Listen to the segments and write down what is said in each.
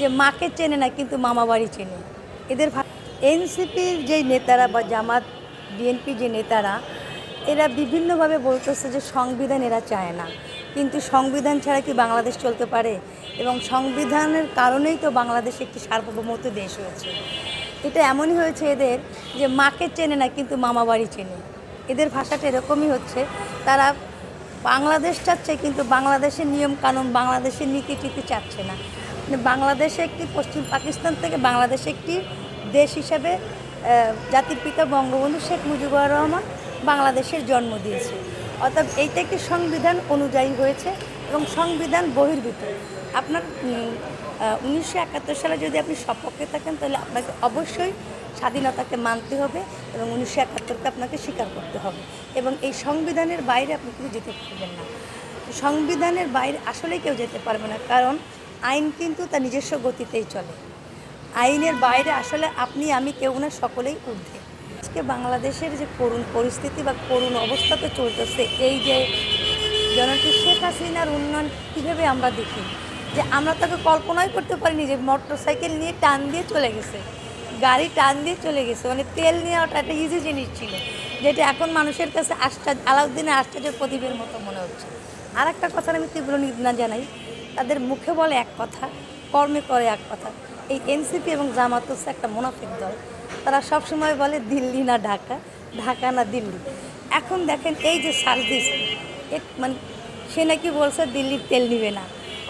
যে মাকে চেনে না কিন্তু মামা বাড়ি চেনে। এদের এনসিপির যে নেতারা বা জামাত বিএনপি যে নেতারা এরা বিভিন্নভাবে বলতেছে যে সংবিধান এরা চায় না, কিন্তু সংবিধান ছাড়া কি বাংলাদেশ চলতে পারে? এবং সংবিধানের কারণেই তো বাংলাদেশ একটি সার্বভৌমত্ব দেশ হয়েছে। এটা এমনই হয়েছে এদের যে মাকে চেনে না কিন্তু মামা বাড়ি চেনে। এদের ভাষাটা এরকমই হচ্ছে, তারা বাংলাদেশ চাচ্ছে কিন্তু বাংলাদেশের নিয়ম কানুন, বাংলাদেশের নীতি টিতি চাচ্ছে না। মানে বাংলাদেশে একটি পশ্চিম পাকিস্তান থেকে বাংলাদেশে একটি দেশ হিসাবে জাতির পিতা বঙ্গবন্ধু শেখ মুজিবুর রহমান বাংলাদেশের জন্ম দিয়েছে। অর্থাৎ এইটা একটি সংবিধান অনুযায়ী হয়েছে এবং সংবিধান বহির্ভূত। আপনার 1971 সালে যদি আপনি সপক্ষে থাকেন তাহলে আপনাকে অবশ্যই স্বাধীনতাকে মানতে হবে এবং 1971কে আপনাকে স্বীকার করতে হবে এবং এই সংবিধানের বাইরে আপনি কিন্তু যেতে পারবেন না। সংবিধানের বাইরে আসলেই কেউ যেতে পারবে না, কারণ আইন কিন্তু তার নিজস্ব গতিতেই চলে। আইনের বাইরে আসলে আপনি আমি কেউ না, সকলেই ঊর্ধ্বে। আজকে বাংলাদেশের যে করুণ পরিস্থিতি বা করুণ অবস্থাতে চলতেছে, এই যে জননেত্রী শেখ হাসিনার উন্নয়ন কীভাবে আমরা দেখি, যে আমরা তাকে কল্পনাই করতে পারিনি যে মোটর সাইকেল নিয়ে টান দিয়ে চলে গেছে, গাড়ি টান দিয়ে চলে গেছে। মানে তেল নেওয়াটা একটা ইজি জিনিস ছিল, যেটা এখন মানুষের কাছে আলাউদ্দিনের আশ্চর্যের প্রদীপের মতো মনে হচ্ছে। আর একটা কথার আমি তীব্র নিন্দা জানাই, তাদের মুখে বলে এক কথা, কর্মে করে এক কথা। এই এনসিপি এবং জামাত হচ্ছে একটা মুনাফিক দল। তারা সবসময় বলে দিল্লি না ঢাকা, ঢাকা না দিল্লি। এখন দেখেন এই যে সার্ভিস, মানে সে নাকি বলছে দিল্লির তেল নিবে না,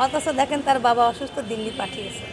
অথচ দেখেন তার বাবা অসুস্থ, দিল্লি পাঠিয়েছে।